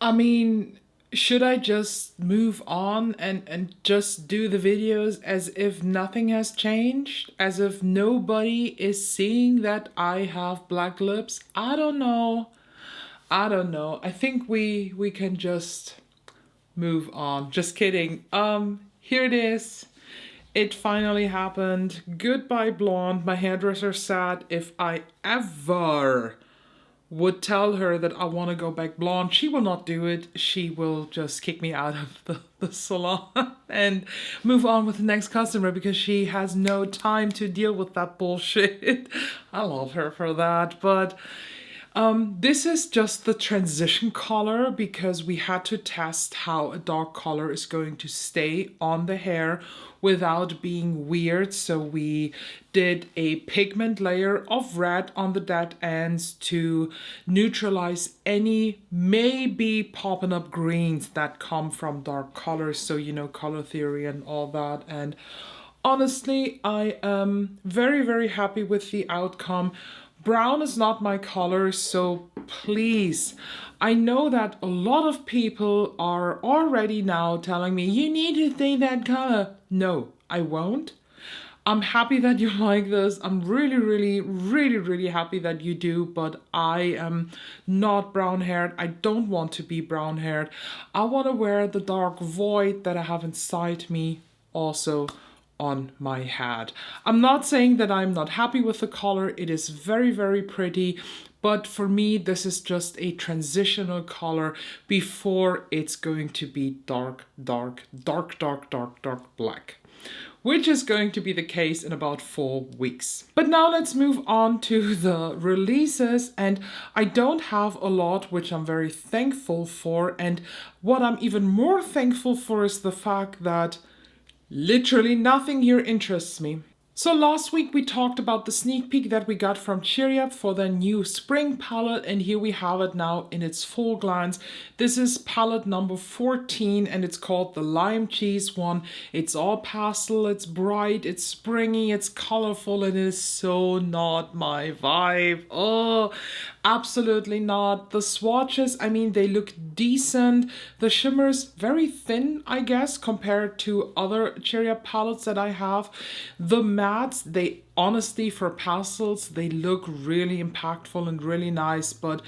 I mean, should I just move on and just do the videos as if nothing has changed? As if nobody is seeing that I have black lips? I don't know. I don't know. I think we can just move on. Just kidding. Here it is. It finally happened. Goodbye blonde. My hairdresser said if I ever would tell her that I want to go back blonde, she will not do it. She will just kick me out of the salon and move on with the next customer because she has no time to deal with that bullshit. I love her for that. But this is just the transition color because we had to test how a dark color is going to stay on the hair without being weird. So we did a pigment layer of red on the dead ends to neutralize any maybe popping up greens that come from dark colors. So, you know, color theory and all that. And honestly, I am very, very happy with the outcome. Brown is not my color, so please. I know that a lot of people are already now telling me, you need to stay that color. No, I won't. I'm happy that you like this. I'm really, really, really, really happy that you do, but I am not brown haired. I don't want to be brown haired. I want to wear the dark void that I have inside me also on my head. I'm not saying that I'm not happy with the color. It is very, very pretty. But for me, this is just a transitional color before it's going to be dark, dark, dark, dark, dark, dark black, which is going to be the case in about 4 weeks. But now let's move on to the releases, and I don't have a lot, which I'm very thankful for. And what I'm even more thankful for is the fact that literally nothing here interests me. So last week we talked about the sneak peek that we got from Cheeryep for their new spring palette, and here we have it now in its full glance. This is palette number 14 and it's called the lime cheese one. It's all pastel, it's bright, it's springy, it's colorful, and it is so not my vibe. Oh, absolutely not. The swatches, I mean, they look decent. The shimmer's very thin, I guess, compared to other Cheria palettes that I have. The mattes, they honestly, for pastels, they look really impactful and really nice, but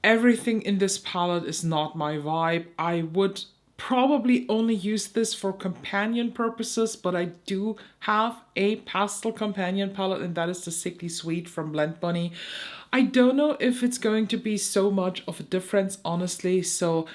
everything in this palette is not my vibe. I would probably only use this for companion purposes, but I do have a pastel companion palette, and that is the Sickly Sweet from Blend Bunny. I don't know if it's going to be so much of a difference, honestly, so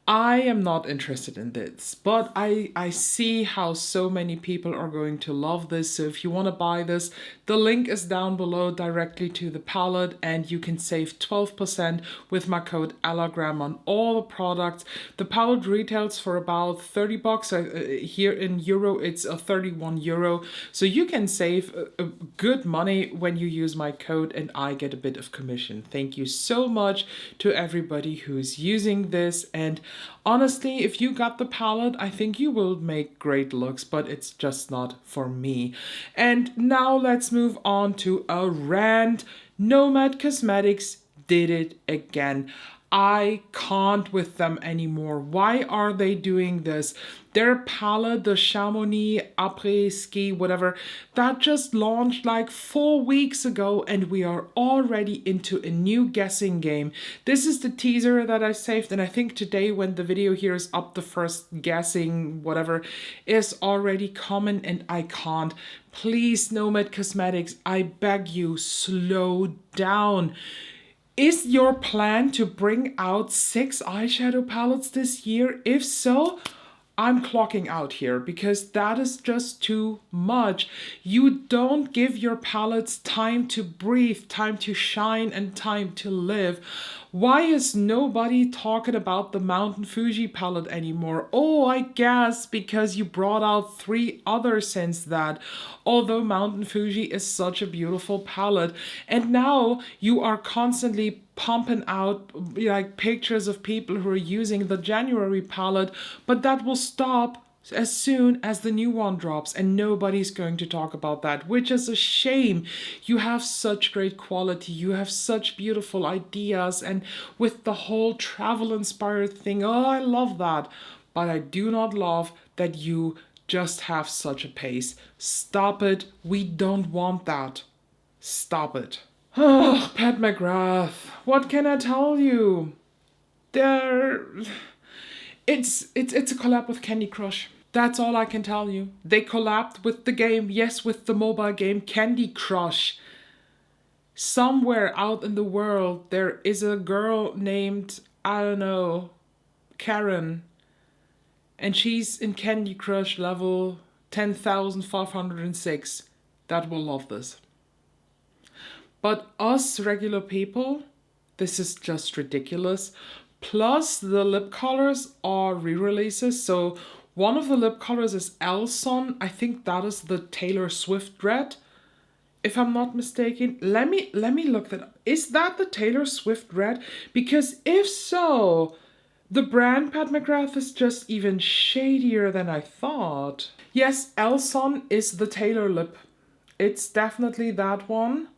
I am not interested in this, but I see how so many people are going to love this. So if you want to buy this, the link is down below directly to the palette, and you can save 12% with my code ELLAGRAM on all the products. The palette retails for about 30 bucks. Here in euro, it's a 31 euro. So you can save a good money when you use my code, and I get a bit of commission. Thank you so much to everybody who's using this. And honestly, if you got the palette, I think you will make great looks, but it's just not for me. And now let's move on to a rant. Nomad Cosmetics did it again. I can't with them anymore. Why are they doing this? Their palette, the Chamonix Après Ski, whatever, that just launched like 4 weeks ago, and we are already into a new guessing game. This is the teaser that I saved, and I think today when the video here is up, the first guessing, whatever, is already coming, and I can't. Please, Nomad Cosmetics, I beg you, slow down. Is your plan to bring out 6 eyeshadow palettes this year? If so, I'm clocking out here because that is just too much. You don't give your palettes time to breathe, time to shine, and time to live. Why is nobody talking about the Mountain Fuji palette anymore? Oh, I guess because you brought out 3 others since that. Although Mountain Fuji is such a beautiful palette. And now you are constantly pumping out like pictures of people who are using the January palette, but that will stop as soon as the new one drops, and nobody's going to talk about that, which is a shame. You have such great quality, you have such beautiful ideas, and with the whole travel inspired thing, oh, I love that. But I do not love that you just have such a pace. Stop it. We don't want that. Stop it. Oh, Pat McGrath, what can I tell you? It's a collab with Candy Crush. That's all I can tell you. They collabed with the game, yes, with the mobile game Candy Crush. Somewhere out in the world there is a girl named, I don't know, Karen. And she's in Candy Crush level 10,506 that will love this. But us regular people, this is just ridiculous. Plus the lip colors are re-releases. So one of the lip colors is Elson. I think that is the Taylor Swift red, if I'm not mistaken. Let me look that up. Is that the Taylor Swift red? Because if so, the brand Pat McGrath is just even shadier than I thought. Yes, Elson is the Taylor lip. It's definitely that one.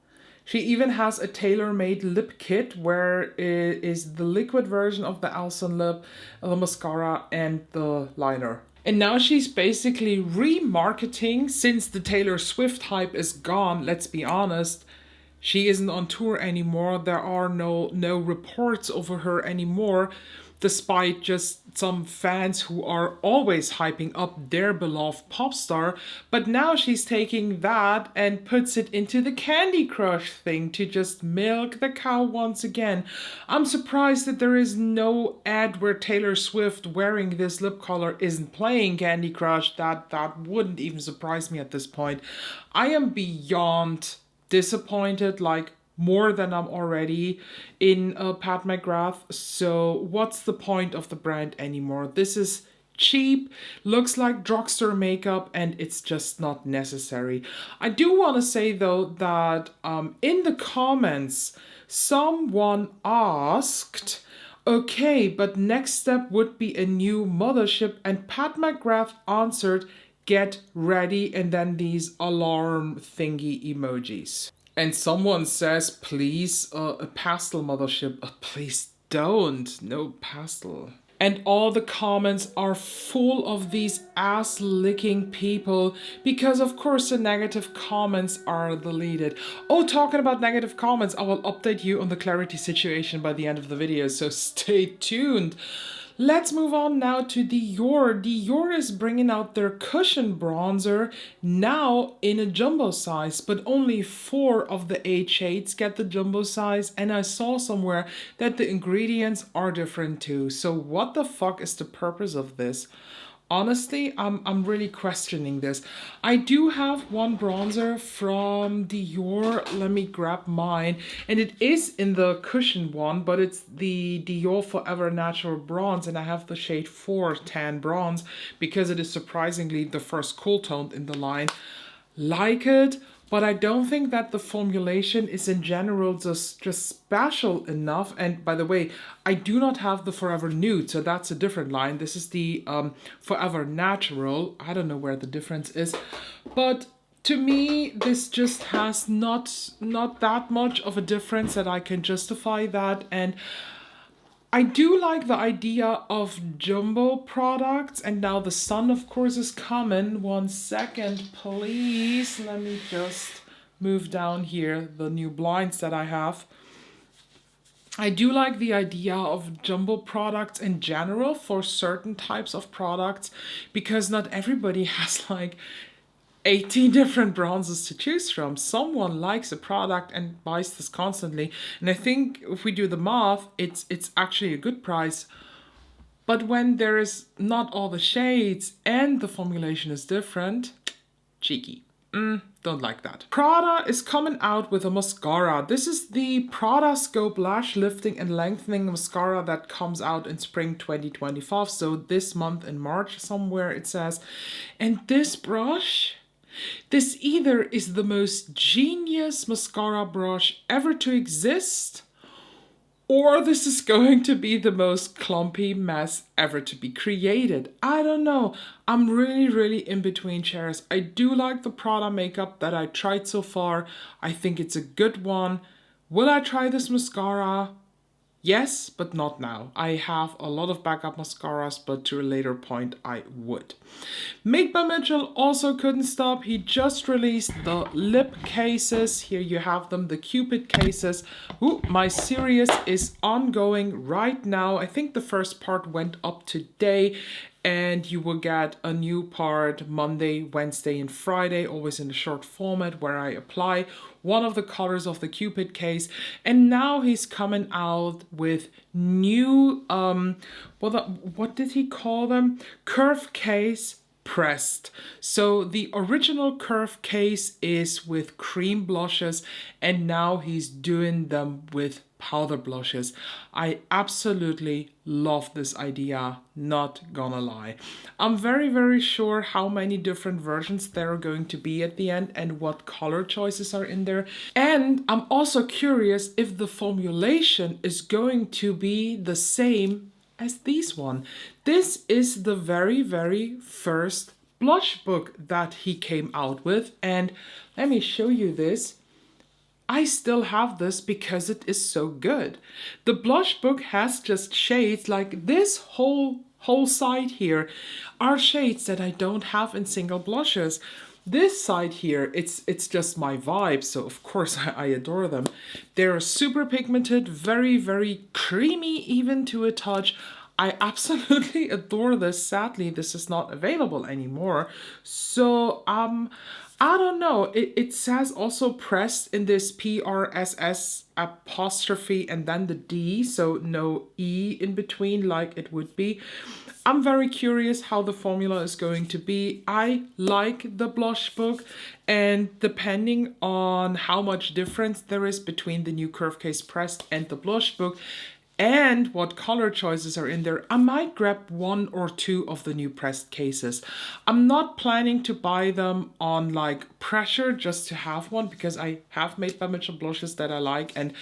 She even has a tailor-made lip kit where it is the liquid version of the Elson lip, the mascara, and the liner. And now she's basically remarketing, since the Taylor Swift hype is gone, let's be honest. She isn't on tour anymore. There are no reports over her anymore, despite just some fans who are always hyping up their beloved pop star. But now she's taking that and puts it into the Candy Crush thing to just milk the cow once again. I'm surprised that there is no ad where Taylor Swift wearing this lip color isn't playing Candy Crush. That wouldn't even surprise me at this point. I am beyond disappointed, like more than I'm already in Pat McGrath. So what's the point of the brand anymore? This is cheap, looks like drugstore makeup, and it's just not necessary. I do want to say though that in the comments someone asked, okay, but next step would be a new Mothership, and Pat McGrath answered, get ready, and then these alarm thingy emojis. And someone says, please, a pastel Mothership. Please don't. No pastel. And all the comments are full of these ass-licking people because, of course, the negative comments are deleted. Oh, talking about negative comments, I will update you on the clarity situation by the end of the video, so stay tuned. Let's move on now to Dior. Dior is bringing out their cushion bronzer now in a jumbo size, but only 4 of the 8 shades get the jumbo size, and I saw somewhere that the ingredients are different too. So what the fuck is the purpose of this? Honestly, I'm really questioning this. I do have one bronzer from Dior. Let me grab mine. And it is in the cushion one, but it's the Dior Forever Natural Bronze. And I have the shade 4 Tan Bronze because it is surprisingly the first cool toned in the line. Like it, but I don't think that the formulation is in general just special enough. And by the way, I do not have the Forever Nude, so that's a different line. This is the Forever Natural. I don't know where the difference is, but to me, this just has not that much of a difference that I can justify that. And I do like the idea of jumbo products, and now the sun, of course, is coming. 1 second, please. Let me just move down here the new blinds that I have. I do like the idea of jumbo products in general for certain types of products, because not everybody has like 18 different bronzes to choose from. Someone likes a product and buys this constantly. And I think if we do the math, it's actually a good price. But when there is not all the shades and the formulation is different, cheeky. Don't like that. Prada is coming out with a mascara. This is the Pradscope Lash Lifting and Lengthening Mascara that comes out in spring 2025. So this month in March somewhere it says. And this brush, this either is the most genius mascara brush ever to exist, or this is going to be the most clumpy mess ever to be created. I don't know. I'm really, really in between chairs. I do like the Prada makeup that I tried so far. I think it's a good one. Will I try this mascara? Yes, but not now. I have a lot of backup mascaras, but to a later point I would. Made by Mitchell also couldn't stop. He just released the lip cases. Here you have them, the Cupid cases. Ooh, my series is ongoing right now. I think the first part went up today, and you will get a new part Monday, Wednesday, and Friday, always in the short format where I apply one of the colors of the Cupid case. And now he's coming out with new, what did he call them? Curve case pressed. So the original curve case is with cream blushes, and now he's doing them with powder blushes. I absolutely love this idea, not gonna lie. I'm very, very sure how many different versions there are going to be at the end and what color choices are in there. And I'm also curious if the formulation is going to be the same as this one. This is the very, very first blush book that he came out with, and let me show you this. I still have this because it is so good. The blush book has just shades like this whole side here are shades that I don't have in single blushes. This side here, it's just my vibe, so of course I adore them. They're super pigmented, very, very creamy even to a touch. I absolutely adore this. Sadly, this is not available anymore. So, I don't know. It says also pressed in this PRSS apostrophe and then the D, so no E in between like it would be. I'm very curious how the formula is going to be. I like the blush book, and depending on how much difference there is between the new Curve Case Pressed and the blush book, and what color choices are in there, I might grab one or two of the new pressed cases. I'm not planning to buy them on like pressure just to have one, because I have Made by Mitchell blushes that I like, and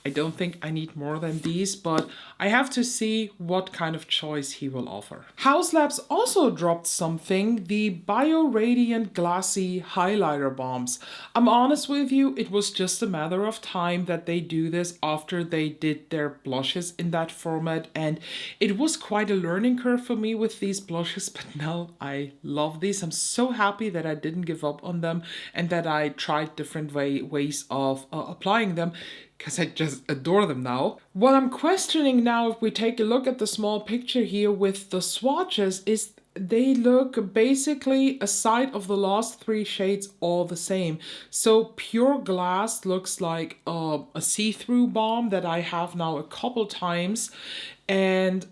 I don't think I need more than these, but I have to see what kind of choice he will offer. Haus Labs also dropped something, the Bio Radiant Glassy Highlighter Balms. I'm honest with you, it was just a matter of time that they do this after they did their blushes in that format, and it was quite a learning curve for me with these blushes, but now I love these. I'm so happy that I didn't give up on them and that I tried different ways of applying them, because I just adore them now. What I'm questioning now, if we take a look at the small picture here with the swatches, is they look basically, aside of the last three shades, all the same. So Pure Glass looks like a see-through balm that I have now a couple times. And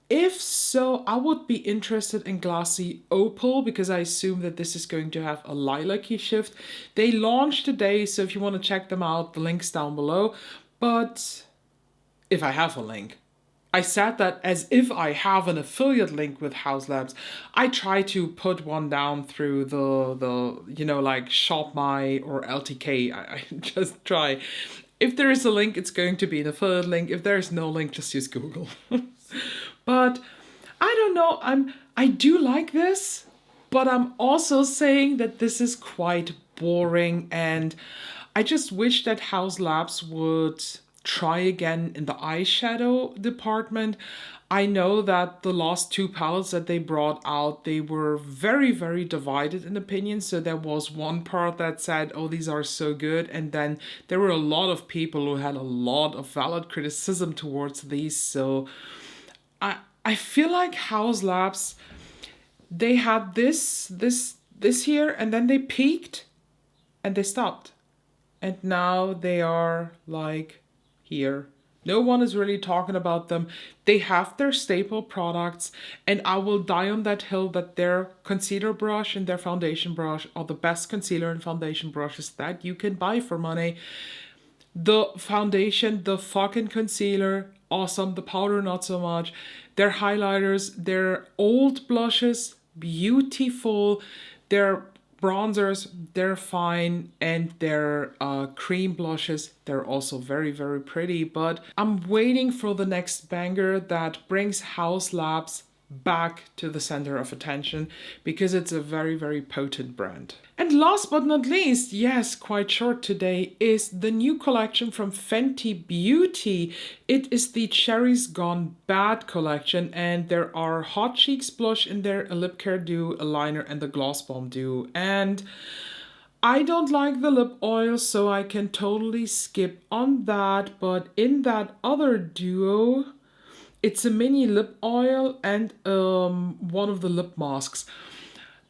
if so, I would be interested in Glassy Opal, because I assume that this is going to have a lilac-y shift. They launched today, so if you want to check them out, the link's down below. But if I have a link. I said that as if I have an affiliate link with Haus Labs. I try to put one down through the you know, like Shop My or LTK. I just try. If there is a link, it's going to be an affiliate link. If there is no link, just use Google. But I don't know. I do like this, but I'm also saying that this is quite boring, and I just wish that Haus Labs would try again in the eyeshadow department. I know that the last two palettes that they brought out, they were very, very divided in opinion. So there was one part that said, oh, these are so good. And then there were a lot of people who had a lot of valid criticism towards these. So I feel like Haus Labs, they had this here, and then they peaked and they stopped. And now they are like here. No one is really talking about them. They have their staple products, and I will die on that hill that their concealer brush and their foundation brush are the best concealer and foundation brushes that you can buy for money. The foundation, the fucking concealer, awesome. The powder, not so much. Their highlighters, their old blushes, beautiful. Their bronzers, they're fine, and their cream blushes, they're also very, very pretty. But I'm waiting for the next banger that brings Haus Labs back to the center of attention, because it's a very, very potent brand. And last but not least, yes, quite short today, is the new collection from Fenty Beauty. It is the Cherries Gone Bad collection, and there are Hot Cheeks blush in there, a lip care duo, a liner, and the gloss bomb duo. And I don't like the lip oil, so I can totally skip on that. But in that other duo, it's a mini lip oil and one of the lip masks.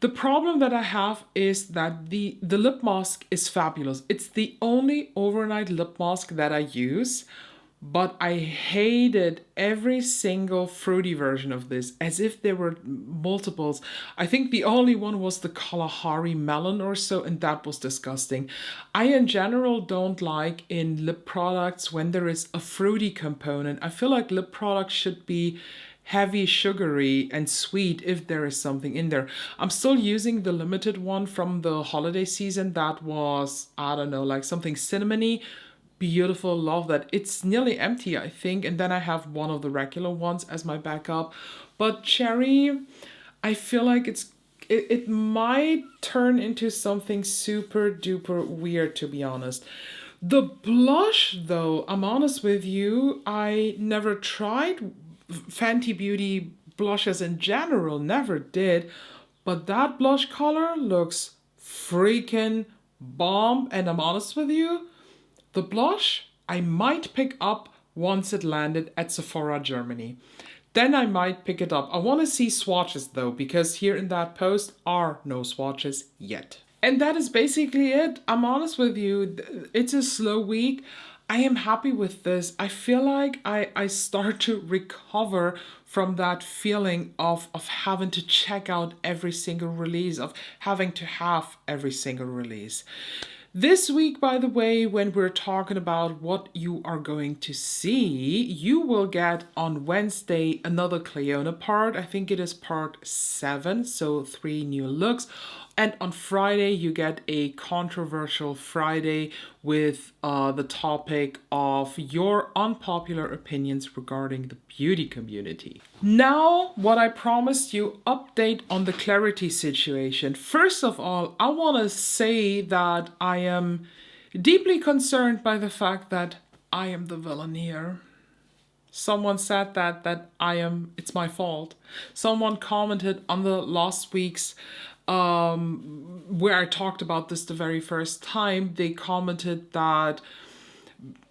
The problem that I have is that the lip mask is fabulous. It's the only overnight lip mask that I use, but I hated every single fruity version of this, as if there were multiples. I think the only one was the Kalahari melon or so, and that was disgusting. I in general don't like in lip products when there is a fruity component. I feel like lip products should be heavy, sugary, and sweet if there is something in there. I'm still using the limited one from the holiday season that was, I don't know, like something cinnamony. Beautiful, love that. It's nearly empty, I think, and then I have one of the regular ones as my backup. But Cherry, I feel like it might turn into something super duper weird, to be honest. The blush, though, I'm honest with you, I never tried Fenty Beauty blushes in general, never did, but that blush color looks freaking bomb. And I'm honest with you, the blush I might pick up once it landed at Sephora Germany. Then I might pick it up. I want to see swatches though, because here in that post are no swatches yet. And that is basically it. I'm honest with you, it's a slow week. I am happy with this. I feel like I start to recover from that feeling of having to check out every single release, of having to have every single release. This week, by the way, when we're talking about what you are going to see, you will get on Wednesday another Cleona part. I think it is part 7, so 3 new looks. And on Friday, you get a controversial Friday with the topic of your unpopular opinions regarding the beauty community. Now, what I promised you, update on the Clarity situation. First of all, I want to say that I am deeply concerned by the fact that I am the villain here. Someone said that it's my fault. Someone commented on the last week's where I talked about this the very first time. They commented that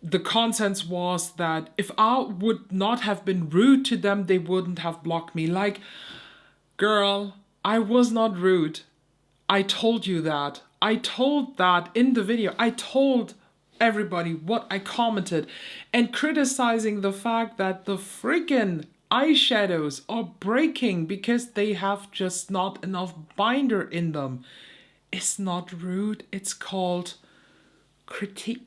the consensus was that if I would not have been rude to them, they wouldn't have blocked me. Like, girl, I was not rude. I told you that. I told that in the video. I told everybody what I commented, and criticizing the fact that the freaking eyeshadows are breaking because they have just not enough binder in them. It's not rude, it's called critique.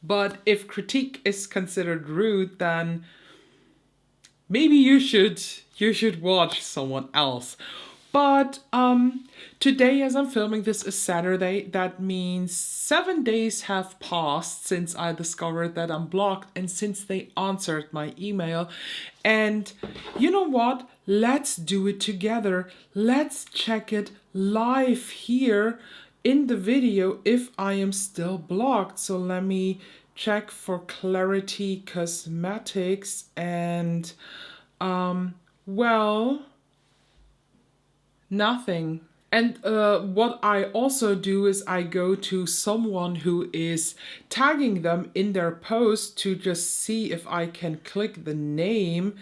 But if critique is considered rude, then maybe you should watch someone else. But today, as I'm filming this, is Saturday. That means 7 days have passed since I discovered that I'm blocked and since they answered my email. And you know what? Let's do it together. Let's check it live here in the video if I am still blocked. So let me check for Clarity Cosmetics and well, nothing. And what I also do is I go to someone who is tagging them in their post to just see if I can click the name.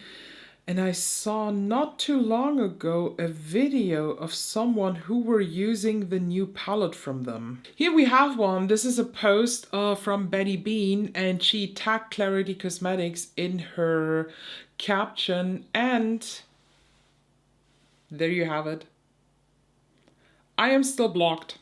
And I saw not too long ago a video of someone who were using the new palette from them. Here we have one. This is a post from Betty Bean, and she tagged Clarity Cosmetics in her caption, and there you have it. I am still blocked.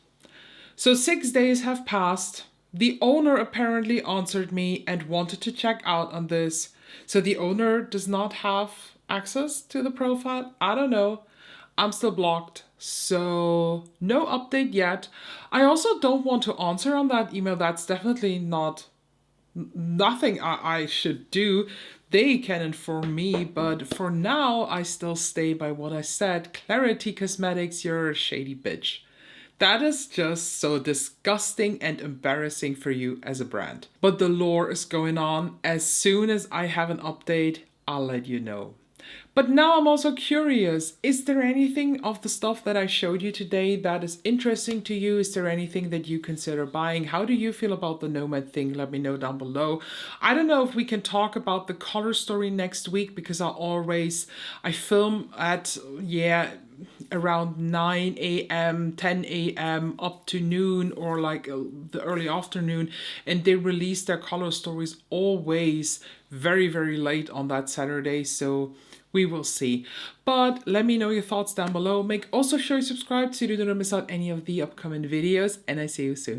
So 6 days have passed. The owner apparently answered me and wanted to check out on this. So the owner does not have access to the profile. I don't know. I'm still blocked. So no update yet. I also don't want to answer on that email. That's definitely not nothing I should do. They can inform me, but for now, I still stay by what I said. Clarity Cosmetics, you're a shady bitch. That is just so disgusting and embarrassing for you as a brand. But the lore is going on. As soon as I have an update, I'll let you know. But now I'm also curious, is there anything of the stuff that I showed you today that is interesting to you? Is there anything that you consider buying? How do you feel about the Nomad thing? Let me know down below. I don't know if we can talk about the color story next week because I film at, around 9 a.m., 10 a.m. up to noon or like the early afternoon, and they release their color stories always very, very late on that Saturday, so we will see. But let me know your thoughts down below. Also sure you subscribe so you don't miss out any of the upcoming videos, and I see you soon.